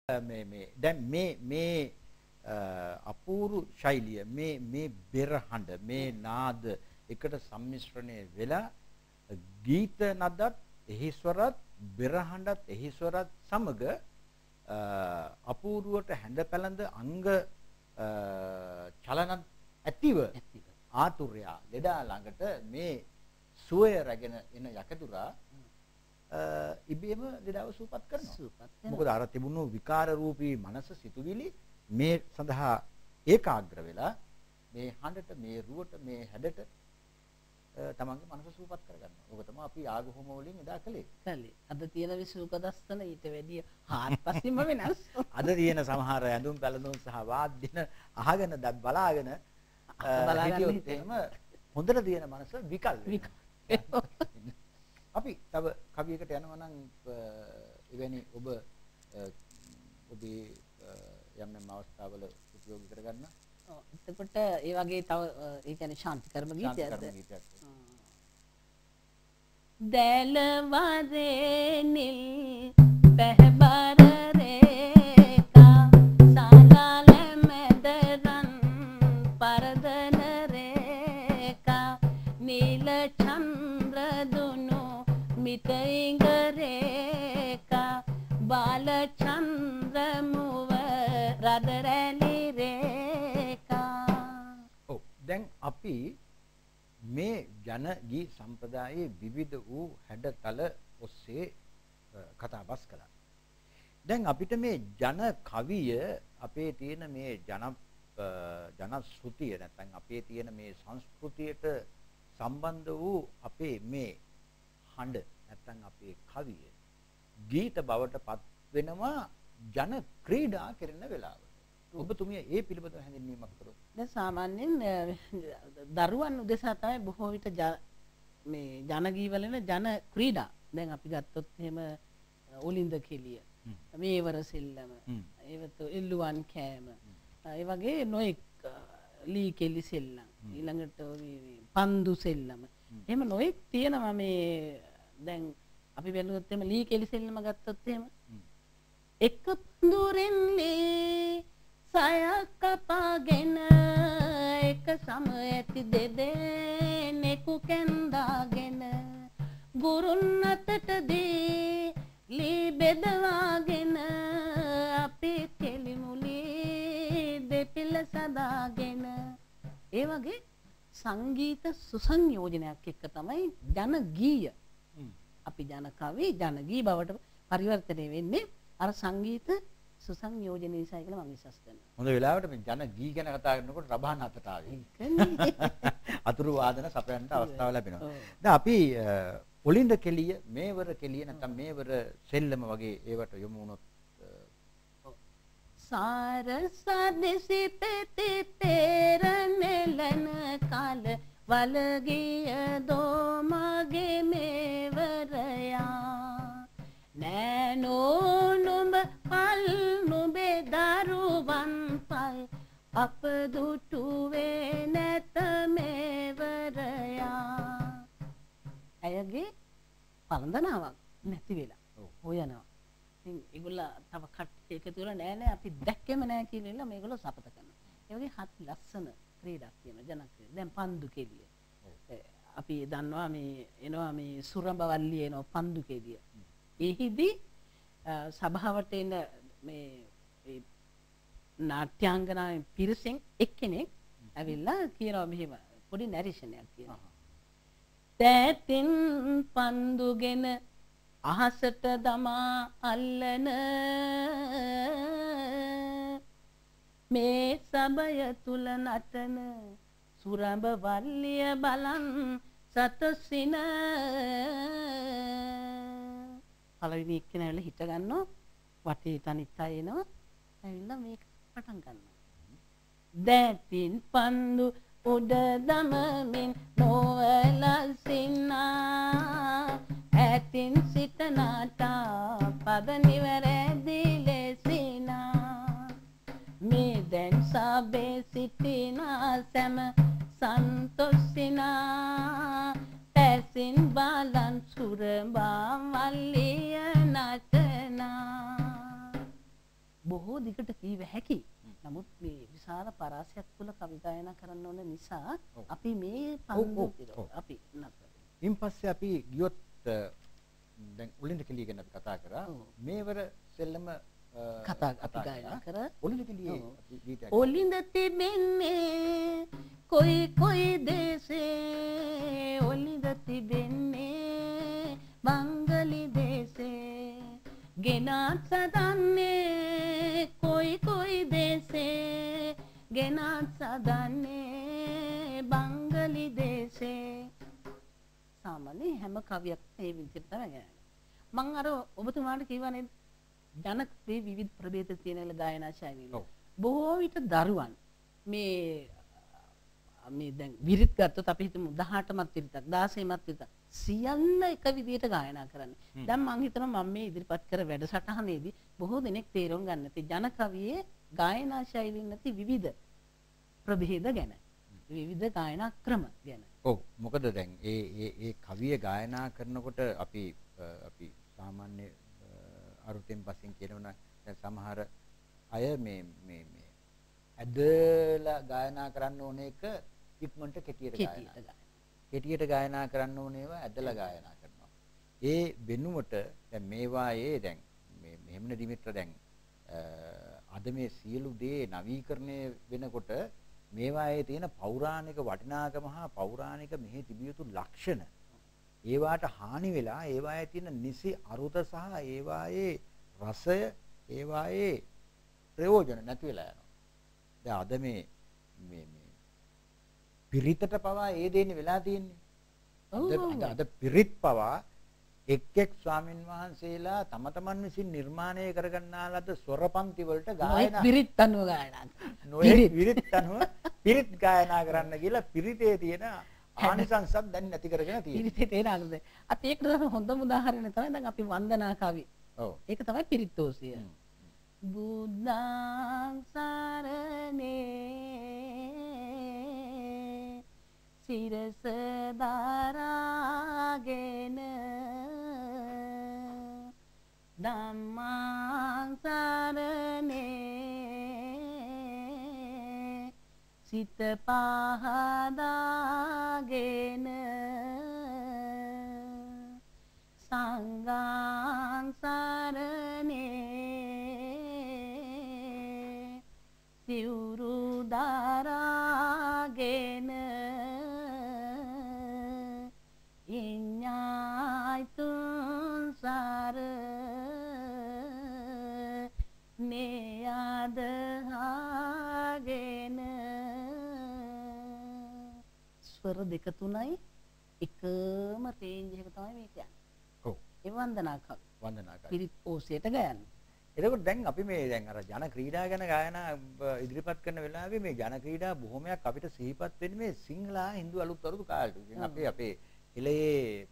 දැන් මේ අපූර්ව ශෛලිය මේ බෙරහඬ මේ නාද එකට සම්මිශ්‍රණය වෙලා ගීත නදත් එහි ස්වරත් බෙරහඬත් එහි ස්වරත් සමග අපූර්වට හැඬ පැළඳ අංග චලන ඇතිව ආතුර්යා ලෙඩා ළඟට මේ සුවය රැගෙන එන යකදුරා ඉබේම ලෙඩාව සූපත් කරනවා. මොකද අර තිබුණු විකාර රූපී මනස සිතුවිලි මේ සඳහා ඒකාග්‍ර වෙලා මේ හඬට මේ රුවට මේ හැඩට තමන්ගේ මනස සූපත් කරගන්නවා. ඕක තමයි අපි ආගහොම වලින් එදා කළේ. අද තියෙන විසූක දස්සන ඊට වැඩිය හාත්පසින්ම වෙනස්. අද තියෙන සමහර ඇඳුම් පැළඳුම් සහ වාද්‍යන අහගෙන බලාගෙන හිටියොත් එහෙම හොඳට තියෙන මනස විකල් වෙනවා. අපි තව කවියකට යනවා නම් එවැනි ඔබේ යම් යම් අවස්ථාවල උපයෝගී කරගන්න. එතකොට ඒ වගේ තව ඒ කියන්නේ ශාන්ති කර්ම ගීතයක්ද? දැල වරේ නිල් පැහැබර රේකා සාලාල මැදරන් පරදන රේකා නිල චන්ද්‍ර දුනු මිතයිංග රේකා බාල චන්ද්‍ර මුව රදරැලි රේකා. ඔව් දැන් අපි මේ ජන ගී සම්ප්‍රදායේ විවිධ වූ හැඩතල ඔස්සේ කතාබස් කළා. දැන් අපිට මේ ජන කවිය අපේ තියෙන මේ ජන ශ්‍රුතිය නැත්නම් අපේ තියෙන මේ සංස්කෘතියට සම්බන්ධ වූ අපේ මේ හඬ නැත්නම් අපේ කවිය ගීත බවට පත් වෙනවා ජන ක්‍රීඩා කරන වෙලාවට. ඔබතුමිය ඒ පිළිබඳව හැඳින්වීමක් කරොත්. දැන් සාමාන්‍යයෙන් දරුවන් උදෙසා තමයි බොහෝ විට මේ ජන ගී වල ජන ක්‍රීඩා. දැන් අපි ගත්තොත් එහෙම ඔලින්ද කෙලිය, මේවර සෙල්ලම, ඒවත එල්ලුවන් කෑම, ඒ වගේ නොඑක් ලී කෙලි සෙල්ලම්, ඊළඟට පන්දු සෙල්ලම. එහෙම නොඑක් තියෙනවා මේ දැන් අපි බැලුවොත් එහෙම ලී කෙලි සෙල්ලම ගත්තොත් එහෙම එක පඳුරෙන් ලී සයක් කපාගෙන එක සම ඇති දෙදෙනෙකු කැන්දාගෙන ගුරුන් අතට දී ලී බෙදවාගෙන අපි කෙලිමුලි දෙපිල සදාගෙන ඒ වගේ සංගීත සුසංයෝජනයක් එක්ක තමයි ජන ගීය අපි ජන කවි ජන ගී බවට පරිවර්තනය වෙන්නේ අර සංගීත සුසංයෝජන නිසා කියලා මම විශ්වාස කරනවා. හොඳ වෙලාවට මේ ජන ගී ගැන කතා කරනකොට රබාන අතට ආවේ. අතුරු වාදන සපයන්න අවස්ථාව ලැබෙනවා. දැන් අපි ඔලින්ද කෙලිය, මේවර කෙලිය නැත්නම් මේවර සෙල්ලම වගේ ඒවට යොමු වුණොත් සාරසදෙසි පෙති තේර නෙලන කාල වලගිය දෝ මගේ මේවරයා නෑනෝ නුඹ පල් නුඹේ දරුවන් පල් අප දුටුවේ නැත මේවරයා. ඇයගේ පළඳනාවක් නැති වෙලා හොයනවා. ඉතින් ඒගොල්ලෝ තව කට්ටිය එකතු වෙලා නෑ අපි දැක්කෙම නෑ කියලා මේගොල්ලෝ සපත කරනවා. ඒ වගේ හත් ලස්සන ක්‍රීඩාවක් තියෙනවා ජනක්‍රීඩා. දැන් පන්දු කෙලිය. අපි දන්නවා මේ එනවා මේ සුරඹවල්ලි එනවා පන්දු කෙලිය. එහිදී සභාවට එන මේ නාට්‍යාංගනාවෙන් පිරිසෙන් එක්කෙනෙක් ඇවිල්ලා කියනවා මෙහෙම පොඩි නැරේෂනයක් කියනවා. තෑතින් පන්දුගෙන අහසට දමා අල්ලන මේ සබය තුල නටන සුරඹ වල්ලිය බලන් සතසින පළවෙනි එක්කෙනා ඇවිල්ලා හිට ගන්නවා වටේ තනිත් අය එනවා ඇවිල්ලා මේක පටන් ගන්නවා. දැතින් පන්දු උඩ දමමින් නොවලසිනා ඇතින් සිට නාටා පද නිවැරදි ලෙසිනා මේ දැන් සබේ සිටිනා සැම සන්තොසිනා පැසින් බලන් සුරඹා මල්ලිය නටනා බොහෝ දිගට කීව හැකි. නමුත් මේ විශාල පරාසයක් තුළ කවි ගායනා කරන්න ඕන නිසා අපි මේ පන්දු අපි නතර. ඉන් පස්සේ අපි ගියොත් දැන් උලින්ද කෙලිය ගැන අපි කතා කරා. මේවර සෙල්ලම කතා අපි ගායනා කර ඔලින්ද කෙලියේ ගීතයක්. ඔලින්ද තිබෙන්නේ කොයි දේශේ ඔලින්ද තිබෙන්නේ බංගලි දේශේ ගෙනත් සදන්නේ කොයි දේශේ ගෙනත් සදන්නේ බංගලි දේශේ. සාමාන්‍ය හැම කවියක් මේ විදිහට තමයි ගන්නේ. මම අර ඔබතුමාට කියවනේ ජනප්‍රිය විවිධ ප්‍රභේද තියෙන ගායනා ශෛලීන්. බොහෝ විට දරුවන් මේ දැන් විරිත් ගත්තොත් අපි හිතමු 18මත් විරිතක් 16මත් විරිතක් සියල්ල එක විදිහට ගායනා කරන්නේ. දැන් මම හිතනවා මම මේ ඉදිරිපත් කර වැඩසටහනේදී බොහෝ දෙනෙක් තේරුම් ගන්න නැති ජන කවියේ ගායනා ශෛලීන් නැති විවිධ ප්‍රභේද ගැන. විවිධ ගායනා ක්‍රම ගැන. ඔව් මොකද දැන් ඒ කවිය ගායනා කරනකොට අපි සාමාන්‍ය අරුතෙන් පස්සෙන් කියනවා දැන් සමහර අය මේ ඇදලා ගායනා කරන්න ඕන එක ඉක්මනට කෙටියට ගායනා කරන්න ඕන ඒවා ඇදලා ගායනා කරනවා. ඒ වෙනුවට දැන් මේවායේ දැන් මේ මෙහෙමන දිමිත්‍ර දැන් අද මේ සියලු දේ නවීකරණය වෙනකොට මේවායේ තියෙන පෞරාණික වටිනාකම හා පෞරාණික මෙහි තිබිය යුතු ලක්ෂණ ඒවාට හානි වෙලා ඒවායේ තියෙන නිසි අරුත සහ ඒවායේ රසය ඒවායේ ප්‍රයෝජන නැති වෙලා යනවා. දැන් අද මේ පිරිතට පවා ඒ දෙන්නේ වෙලා තියෙන්නේ. අද පිරිත් පවා එක් ස්වාමින් වහන්සේලා තම තමන් විසින් නිර්මාණය කරගන්නා ලද ස්වරපන්ති වලට ගායනා පිරිත් අනුව ගායනා පිරිත් අනුව පිරිත් ගායනා කරන්න කියලා පිරිතේ තියෙන ආනිසංසත් දැන් නැති කරගෙන තියෙනවා. පිරිතේ තියෙන අගද අත ඒකට තමයි හොඳම උදාහරණය තමයි දැන් අපි වන්දනා කවි. ඔව්. ඒක තමයි පිරිතෝසිය. බුද්ධං සරණේ සිරස දරාගෙන ධම්මං සරණේ සිත පහදාගෙන සංඝං සරණේ සිවුරු දරාගෙන ඉඤ්ඤායි තුන් සර නෙයදහගෙන ස්වර දෙක තුනයි එකම රේන්ජ් එක තමයි මේ කියන්නේ. ඔව්. ඒ වන්දනා කවි. පිරිත් ඕසියට ගයන්නේ. එතකොට දැන් අපි මේ දැන් අර ජන ක්‍රීඩා ගැන ගායනා ඉදිරිපත් කරන වෙලාවේ මේ ජන ක්‍රීඩා බොහොමයක් අපිට සිහිපත් වෙන්නේ මේ සිංහල හින්දු අලුත් අවුරුදු කාලෙට. ඉතින් අපේ ඉලයේ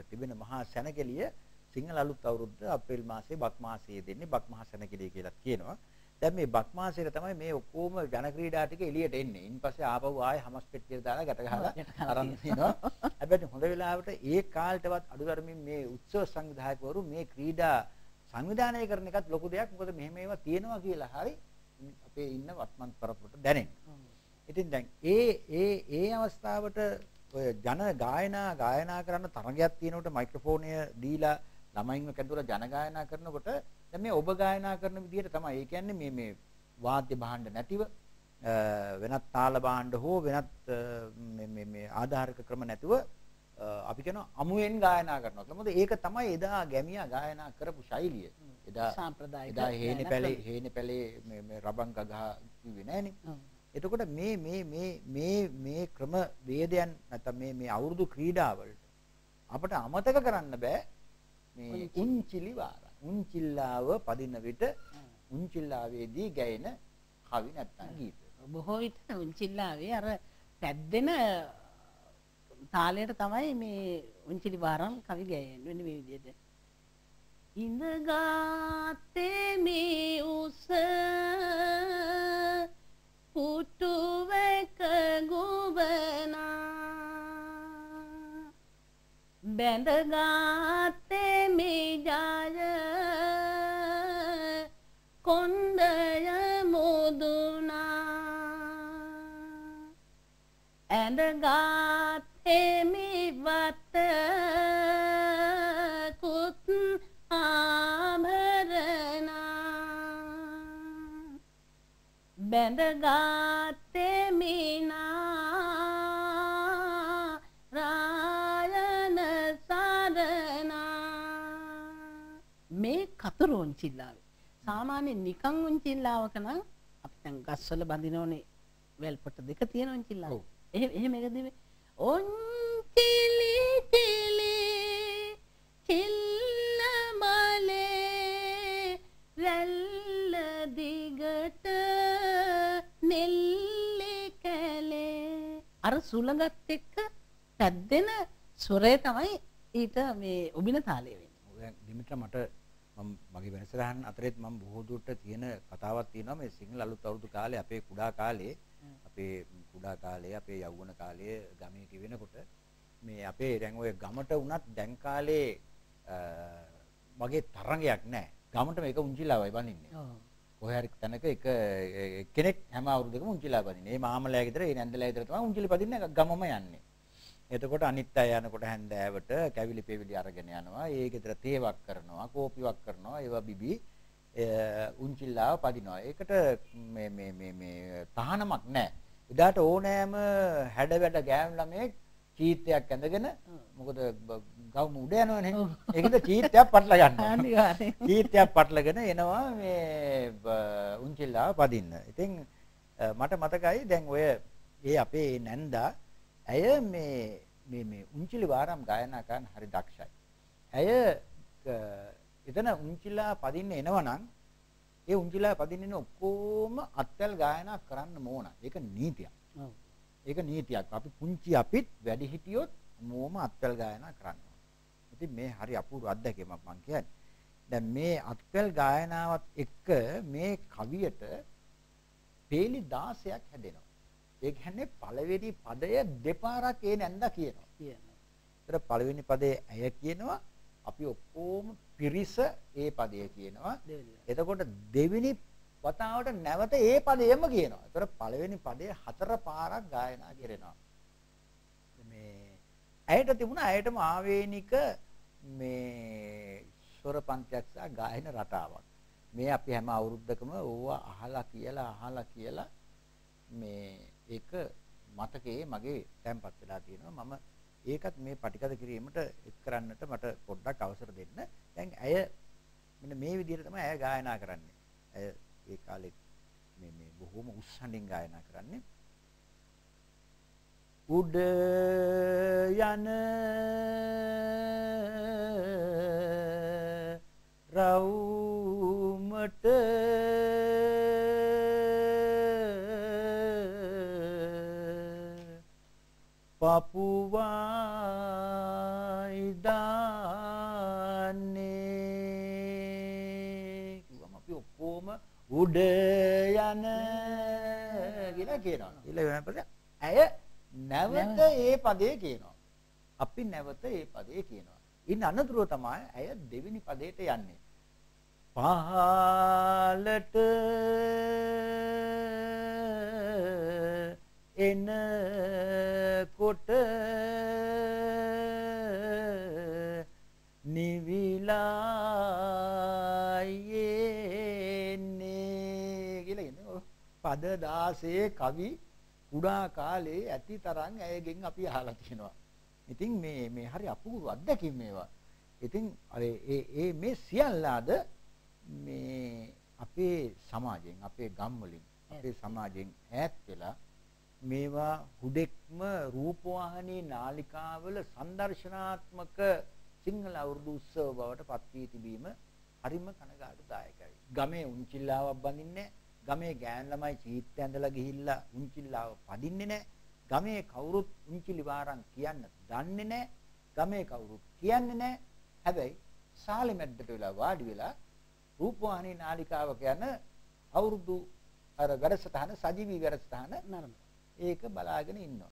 තිබෙන මහා සැනකෙළිය සිංහල අලුත් අවුරුද්ද අප්‍රේල් මාසයේ බක් මාසයේ දෙන්නේ බක් මහා සැනකෙළිය කියලා කියනවා. දැන් මේ බක් මාසයේ තමයි මේ ඔක්කොම ජන ක්‍රීඩා ටික එළියට එන්නේ. ඉන්පස්සේ ආපහු ආයේ හමස් පෙට්ටියට දාලා ගැට ගහලා අරන් තිනවා. හැබැයි හොඳ වෙලාවට ඒ කාලයටවත් අඩුතරමින් මේ උත්සව සංවිධායකවරු මේ ක්‍රීඩා සංවිධානය කරන එකත් ලොකු දෙයක්. මොකද මෙහෙම ඒවා තියෙනවා කියලා හරි අපේ ඉන්න වත්මන් පරපුරට දැනෙනවා. ඉතින් දැන් ඒ අවස්ථාවට ඔය ජන ගායනා කරන්න තරගයක් තියෙනකොට මයික්‍රොෆෝනය දීලා ළමයින්ව කැඳුලා ජන ගායනා කරනකොට දැන් මේ ඔබ ගායනා කරන විදිහට තමයි. ඒ කියන්නේ මේ වාද්‍ය භාණ්ඩ නැතිව වෙනත් තාල භාණ්ඩ හෝ වෙනත් මේ ආධාරක ක්‍රම නැතුව අපි කියනවා අමුයෙන් ගායනා කරනවා. මොකද ඒක තමයි එදා ගැමියා ගායනා කරපු ශෛලිය. එදා සාම්ප්‍රදායික එදා හේනේ පැලේ මේ රබන් ගහ කිව්වේ නෑනේ. එතකොට මේ ක්‍රම වේදයන් නැත්නම් මේ අවුරුදු ක්‍රීඩාවලට අපට අමතක කරන්න බෑ මේ උන්චිලි වාරා. උන්චිල්ලාව පදින විට උන්චිල්ලාවේදී ගැයෙන කවි නැත්නම් ගීත. බොහෝ විට උන්චිල්ලාවේ අර පැද්දෙන තාලයට තමයි මේ උන්චිලි වාරම් කවි ගැයෙන්නේ වෙන මේ විදිහට. ඉඳගත්තේ මේ උස පුටුවක ගුබනා බැඳගත්තේ මේ ජය කොන් ඡන්දය මුදුනා ඇඳගත් හිමි වත කුත් ආභරණා බැඳගත් මිනා රායන සරණා මේ කතරු උන්චිල්ලාවේ සාමාන්‍ය නිකන් උන්චිල්ලාවක නම් අපි දැන් ගස්වල බඳිනෝනේ වැල්පොට දෙක තියෙන උන්චිල්ලාව. එහෙම එකද මේ උන්චිලි චිලි චිල්ලමලේ රැල්ල දිගට නෙල්ලි කැලේ අර සුළඟත් එක්ක පැද්දෙන ස්වරය තමයි ඊට මේ ඔබින තාලය වෙන්නේ. දැන් දිමිත්‍ර මට මම මගේ වෙනසරහන් අතරෙත් මම බොහෝ දුරට තියෙන කතාවක් තියෙනවා මේ සිංහල අලුත් අවුරුදු කාලේ අපේ කුඩා කාලේ අපේ යෞවන කාලයේ ගමේ කිවෙනකොට මේ අපේ දැන් ඔය ගමට වුණත් දැන් කාලේ වගේ තරංගයක් නැහැ. ගමට මේක උන්චිලාවයි බඳින්නේ. කොහේ හරි තැනක එක කෙනෙක් හැම අවුරුද්දකම උන්චිලා බඳින්නේ. මේ මාමලයා ගෙදර, මේ නැන්දලයා ගෙදර තමයි උන්චිලි බඳින්නේ ගමම යන්නේ. එතකොට අනිත් අය යනකොට හැන්දෑවට කැවිලි පෙවිලි අරගෙන යනවා. ඒ ගෙදර තේවක් කරනවා, කෝපිවක් කරනවා. ඒවා බිබි උන්චිල්ලාව පදිනවා. ඒකට මේ තහනමක් නැහැ. එදාට ඕනෑම හැඩ වැඩ ගෑනු ළමයෙක් චීත්තයක් ඇඳගෙන මොකද ගවුම උඩ යනවනේ. ඒකද චීත්තයක් පටල ගන්නවා. අනිවාර්යයෙන්. චීත්තයක් පටලගෙන එනවා මේ උන්චිල්ලාව පදින්න. ඉතින් මට මතකයි දැන් ඔය ඒ අපේ නැන්දා ඇය මේ උන්චිලි වාරම් ගායනා කරන්න හරි දක්ෂයි. ඇය එතන උන්චිලා පදින්න එනවනම් ඒ උන්චිලා පදින්න ඔක්කොම අත්වැල් ගායනා කරන්න ඕන. ඒක නීතියක්. ඒක නීතියක්. අපි පුංචි අපිත් වැඩි හිටියොත් මොම අත්වැල් ගායනා කරන්න ඕන. ඉතින් මේ හරි අපූර්ව අත්දැකීමක් මම කියන්නේ. දැන් මේ අත්වැල් ගායනාවත් එක්ක මේ කවියට පේලි 16ක් හැදෙනවා. ඒ කියන්නේ පළවෙනි පදය දෙපාරක් ඒ නැන්දා කියනවා. ඒතර පළවෙනි පදේ ඇය කියනවා අපි ඔක්කොම පිරිස ඒ පදය කියනවා. එතකොට දෙවෙනි වතාවට නැවත ඒ පදයම කියනවා. ඒතර පළවෙනි පදේ 4 පාරක් ගායනා කරනවා. මේ ඇයට තිබුණා ඇයටම ආවේනික මේ ස්වර පන්තියක් සහ ගායන රටාවක්. මේ අපි හැම අවුරුද්දකම ඕවා අහලා කියලා මේ ඒක මතකයේ මගේ තැම්පත් වෙලා තියෙනවා. මම ඒකත් මේ පටිගත කිරීමට එක් කරන්නට මට පොඩ්ඩක් අවසර දෙන්න. දැන් ඇය මෙන්න මේ විදිහට තමයි ඇය ගායනා කරන්නේ. ඇය ඒ කාලේ මේ බොහොම උස්සහඬින් ගායනා කරන්නේ. උඩ යන රවුමට පපුවයි දාන්නේ කිව්වම අපි ඔක්කොම උඩ යන කියලා කියනවා. ඊළඟට ඇය නැවත ඒ පදේ කියනවා. අපි නැවත ඒ පදේ කියනවා. ඉන්න අනතුරුව තමයි ඇය දෙවෙනි පදයට යන්නේ. පහලට එන කොට නිවිලා යන්නේ කියලා කියනවා. පද 16 කවි කුඩා කාලේ ඇති තරම් ඇයගෙන් අපි අහලා තියෙනවා. ඉතින් මේ හරි අපූර්ව අත්දැකීම් මේවා. ඉතින් අර මේ සියල්ලාද මේ අපේ සමාජයෙන් අපේ ගම් වලින් අපේ සමාජයෙන් ඈත් වෙලා මේවා හුදෙක්ම රූපවාහිනී නාලිකාවල සංදර්ශනාත්මක සිංහල අවුරුදු උත්සව බවට පත් වී තිබීම හරිම කනගාටුදායකයි. ගමේ උන්චිල්ලාවක් බඳින්නේ ගමේ ගෑන් ළමයි චීත්ත ඇඳලා ගිහිල්ලා උන්චිල්ලාව පදින්නේ නැහැ. ගමේ කවුරුත් උන්චිලි වාරම් කියන්න දන්නේ නැහැ. ගමේ කවුරුත් කියන්නේ නැහැ. හැබැයි සාලේ මැද්දට වෙලා වාඩි වෙලා රූපවාහිනී නාලිකාවක යන අවුරුදු අර වැඩසටහන සජීවී වැඩසටහන නරඹන. ඒක බලාගෙන ඉන්නවා.